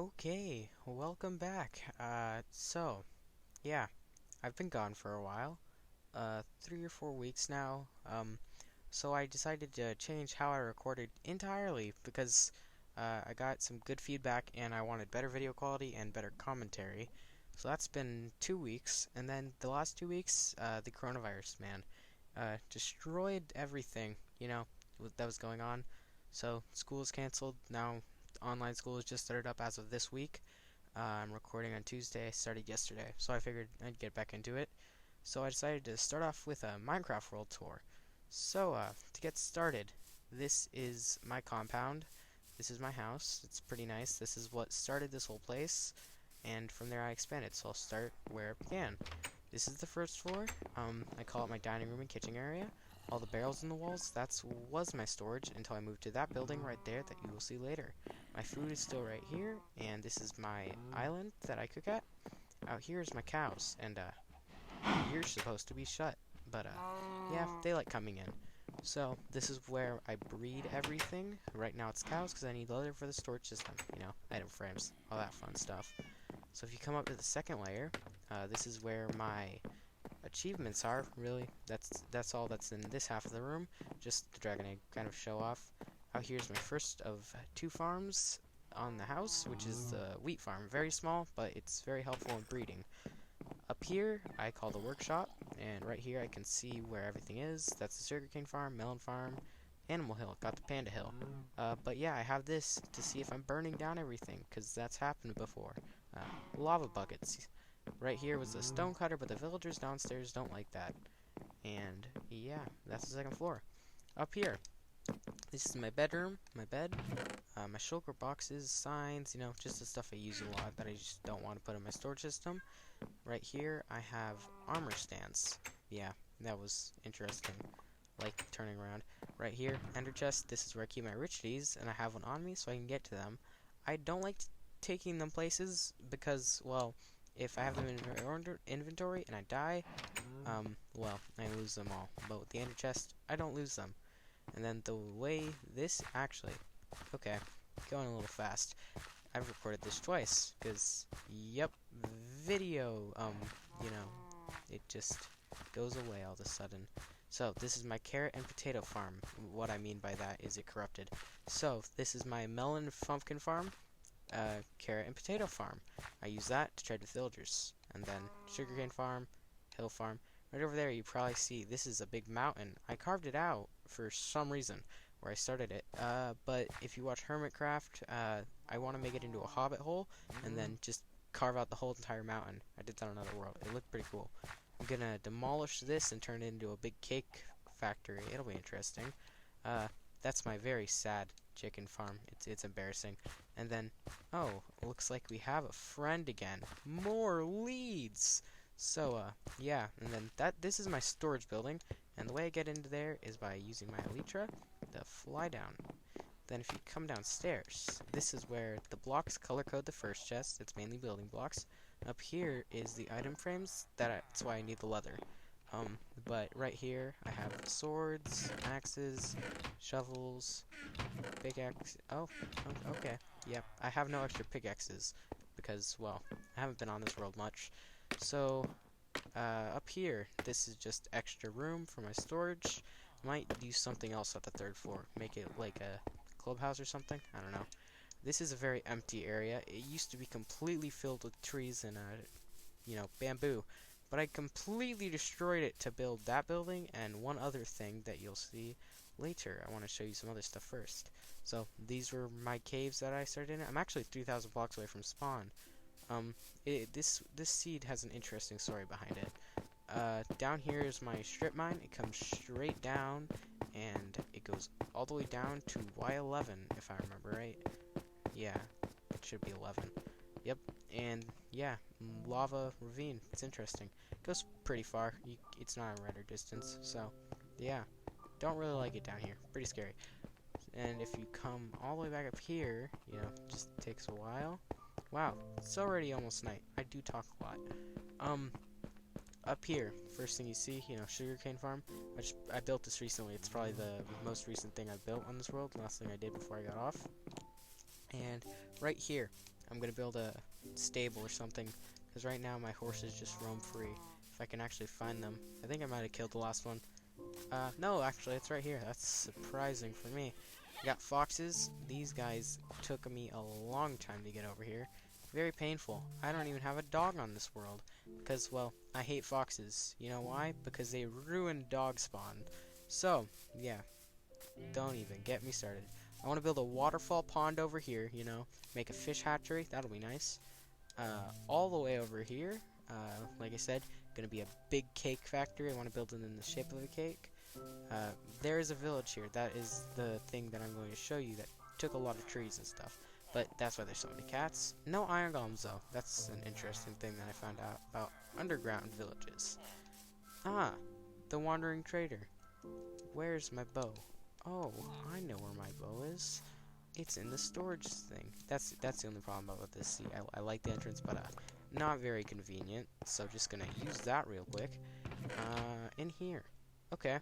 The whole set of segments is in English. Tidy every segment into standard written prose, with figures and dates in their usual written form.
Okay, welcome back. Yeah, I've been gone for a while, 3 or 4 weeks now. So I decided to change how I recorded entirely because I got some good feedback and I wanted better video quality and better commentary. So that's been 2 weeks, and then the last 2 weeks, the coronavirus, man, destroyed everything, that was going on. So school is canceled now. Online school has just started up as of this week. I'm recording on Tuesday. I started yesterday, so I figured I'd get back into it. So I decided to start off with a Minecraft World Tour. To get started, this is my compound. This is my house. It's pretty nice. This is what started this whole place, and from there I expanded. So I'll start where it began. This is the first floor. I call it my dining room and kitchen area. All the barrels in the walls, that was my storage until I moved to that building right there that you will see later. My food is still right here, and this is my island that I cook at. Out here is my cows, and you're supposed to be shut, but yeah, they like coming in. So this is where I breed everything. Right now it's cows because I need leather for the storage system, item frames, all that fun stuff. So if you come up to the second layer, this is where my achievements are. Really, that's all that's in this half of the room. Just the dragon egg kind of show off. Out here's my first of two farms on the house, which is the wheat farm. Very small, but it's very helpful in breeding. Up here, I call the workshop, and right here I can see where everything is. That's the sugarcane farm, melon farm, animal hill. Got the panda hill. But yeah, I have this to see if I'm burning down everything, because that's happened before. Lava buckets. Right here was the stone cutter, but the villagers downstairs don't like that. And yeah, that's the second floor. Up here, this is my bedroom, my bed, my shulker boxes, signs, just the stuff I use a lot that I just don't want to put in my storage system. Right here, I have armor stands. Yeah, that was interesting. Like turning around. Right here, ender chest. This is where I keep my riches, and I have one on me so I can get to them. I don't like taking them places because, well, if I have them in my inventory and I die, well, I lose them all. But with the ender chest, I don't lose them. And then the way this actually, okay, going a little fast. I've recorded this twice because, yep, video, it just goes away all of a sudden. So this is my carrot and potato farm. What I mean by that is it corrupted. So this is my melon pumpkin farm, carrot and potato farm. I use that to trade with villagers. And then sugarcane farm, hill farm. Right over there you probably see this is a big mountain. I carved it out for some reason where I started it. But if you watch Hermitcraft, I want to make it into a hobbit hole and then just carve out the whole entire mountain. I did that on Another World. It looked pretty cool. I'm gonna demolish this and turn it into a big cake factory. It'll be interesting. That's my very sad chicken farm. It's embarrassing. And then, oh, looks like we have a friend again. More leads. So, yeah, and then this is my storage building, and the way I get into there is by using my elytra to fly down. Then if you come downstairs, this is where the blocks color code the first chest. It's mainly building blocks. Up here is the item frames. That's why I need the leather. But right here I have swords, axes, shovels, pickaxe. Oh, okay. Yep, I have no extra pickaxes because, well, I haven't been on this world much. So, up here, this is just extra room for my storage. Might do something else at the third floor. Make it like a clubhouse or something. I don't know. This is a very empty area. It used to be completely filled with trees and, bamboo. But I completely destroyed it to build that building and one other thing that you'll see later. I want to show you some other stuff first. So, these were my caves that I started in. I'm actually 3,000 blocks away from spawn. This seed has an interesting story behind it. Down here is my strip mine. It comes straight down, and it goes all the way down to Y11, if I remember right. Yeah, it should be 11. Yep, and yeah, lava ravine. It's interesting. It goes pretty far. It's not a render distance, so yeah. Don't really like it down here. Pretty scary. And if you come all the way back up here, just takes a while. Wow, it's already almost night. I do talk a lot. Up here, first thing you see, sugarcane farm. I built this recently. It's probably the most recent thing I built on this world. Last thing I did before I got off. And right here, I'm gonna build a stable or something, because right now my horses just roam free. If I can actually find them. I think I might have killed the last one. No, actually, it's right here. That's surprising for me. I got foxes. These guys took me a long time to get over here. Very painful. I don't even have a dog on this world. Because, well, I hate foxes. You know why? Because they ruin dog spawn. So, yeah. Don't even get me started. I want to build a waterfall pond over here, you know. Make a fish hatchery. That'll be nice. All the way over here, like I said, gonna be a big cake factory. I want to build it in the shape of a cake. There is a village here. That is the thing that I'm going to show you that took a lot of trees and stuff. But that's why there's so many cats. No iron golems, though. That's an interesting thing that I found out about underground villages. Ah, the wandering trader. Where's my bow? Oh, I know where my bow is. It's in the storage thing. That's the only problem about this. See, I like the entrance, but not very convenient. So just gonna use that real quick. In here. Okay.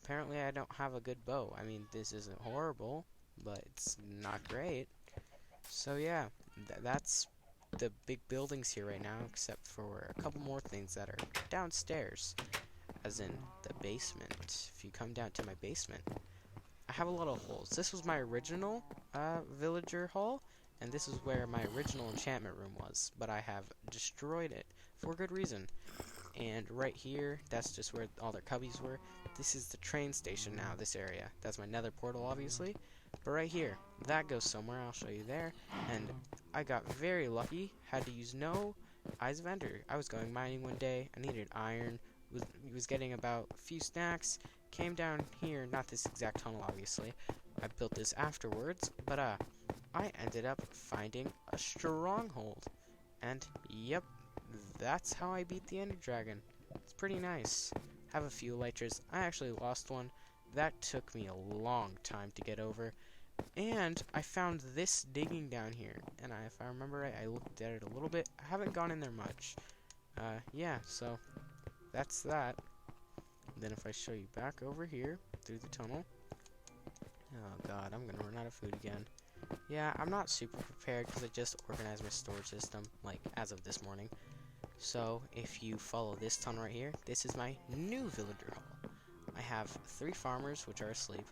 Apparently I don't have a good bow. I mean, this isn't horrible, but it's not great. So yeah, that's the big buildings here right now, except for a couple more things that are downstairs, as in the basement. If you come down to my basement, I have a lot of holes. This was my original villager hall, and this is where my original enchantment room was, but I have destroyed it for good reason. And right here, that's just where all their cubbies were. This is the train station now, this area. That's my nether portal, obviously. But right here, that goes somewhere. I'll show you there. And I got very lucky. Had to use no Eyes of Ender. I was going mining one day. I needed iron. Was getting about a few snacks. Came down here, not this exact tunnel, obviously. I built this afterwards. But, I ended up finding a stronghold. And, yep, that's how I beat the Ender Dragon. It's pretty nice. Have a few elytras. I actually lost one. That took me a long time to get over. And I found this digging down here. And if I remember right, I looked at it a little bit. I haven't gone in there much. Yeah, so that's that. And then if I show you back over here through the tunnel. Oh god, I'm gonna run out of food again. Yeah, I'm not super prepared because I just organized my storage system, like, as of this morning. So, if you follow this tunnel right here, this is my new villager hall. I have 3 farmers, which are asleep,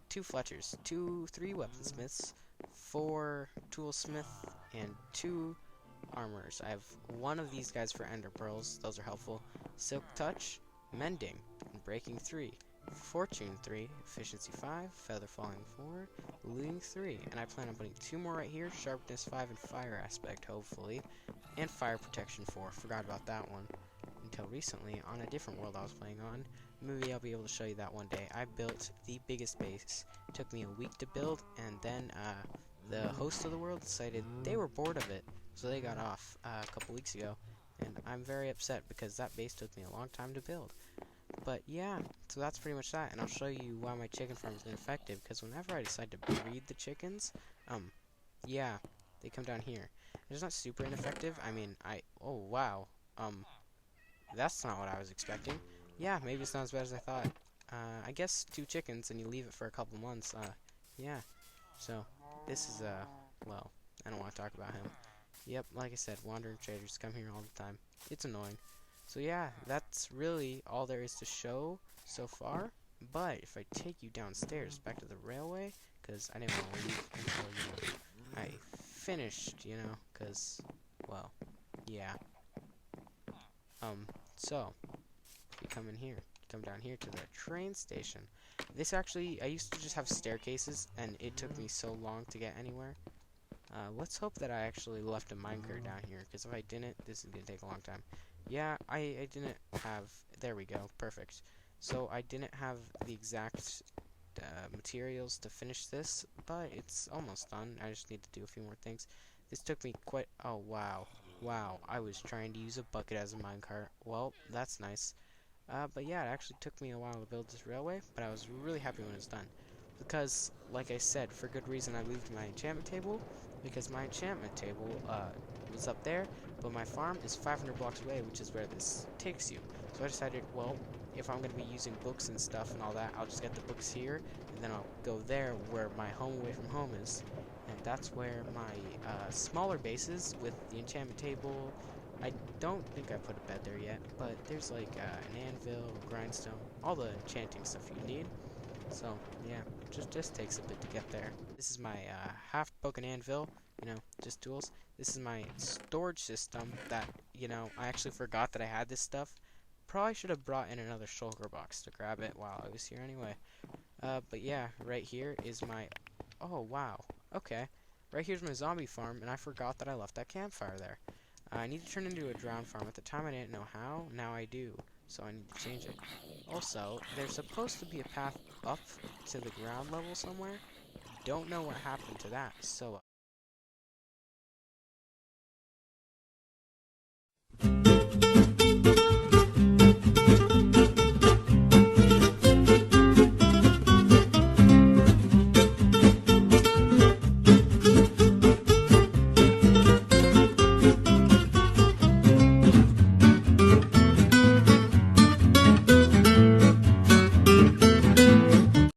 2 fletchers, 3 weaponsmiths, 4 toolsmith, and 2 armorers. I have 1 of these guys for ender pearls, those are helpful, silk touch, mending, and breaking 3. Fortune 3, efficiency 5, feather falling 4, looting 3, and I plan on putting 2 more right here, sharpness 5 and fire aspect hopefully, and fire protection 4, forgot about that one, until recently on a different world I was playing on. Maybe I'll be able to show you that one day. I built the biggest base, it took me a week to build, and then the host of the world decided they were bored of it, so they got off a couple weeks ago, and I'm very upset because that base took me a long time to build. But yeah, so that's pretty much that, and I'll show you why my chicken farm is ineffective, because whenever I decide to breed the chickens, yeah, they come down here. It's not super ineffective, I mean, oh wow, that's not what I was expecting. Yeah, maybe it's not as bad as I thought. I guess 2 chickens and you leave it for a couple months, yeah. So, this is, well, I don't want to talk about him. Yep, like I said, wandering traders come here all the time. It's annoying. So yeah, that's really all there is to show so far. But if I take you downstairs back to the railway, because I didn't want to leave until, you know, I finished, you know, because, well, yeah. So, if you come in here, come down here to the train station. This actually, I used to just have staircases, and it took me so long to get anywhere. Let's hope that I actually left a minecart down here, because if I didn't, this is going to take a long time. Yeah, I didn't have, there we go, perfect. So I didn't have the exact materials to finish this, but it's almost done. I just need to do a few more things. This took me quite, oh wow, wow, I was trying to use a bucket as a minecart. Well, that's nice. But yeah, it actually took me a while to build this railway, but I was really happy when it's done. Because, like I said, for good reason I moved my enchantment table, because my enchantment table was up there, but my farm is 500 blocks away, which is where this takes you. So I decided, well, if I'm going to be using books and stuff and all that, I'll just get the books here, and then I'll go there where my home away from home is. And that's where my smaller base is, with the enchantment table. I don't think I put a bed there yet, but there's like an anvil, grindstone, all the enchanting stuff you need. So, yeah, just takes a bit to get there. This is my half-broken anvil, just tools. This is my storage system that, I actually forgot that I had this stuff. Probably should have brought in another shulker box to grab it while I was here anyway. But yeah, right here is my... Oh, wow. Okay. Right here's my zombie farm, and I forgot that I left that campfire there. I need to turn into a drown farm. At the time I didn't know how, now I do. So I need to change it. Also, there's supposed to be a path up to the ground level somewhere. Don't know what happened to that, so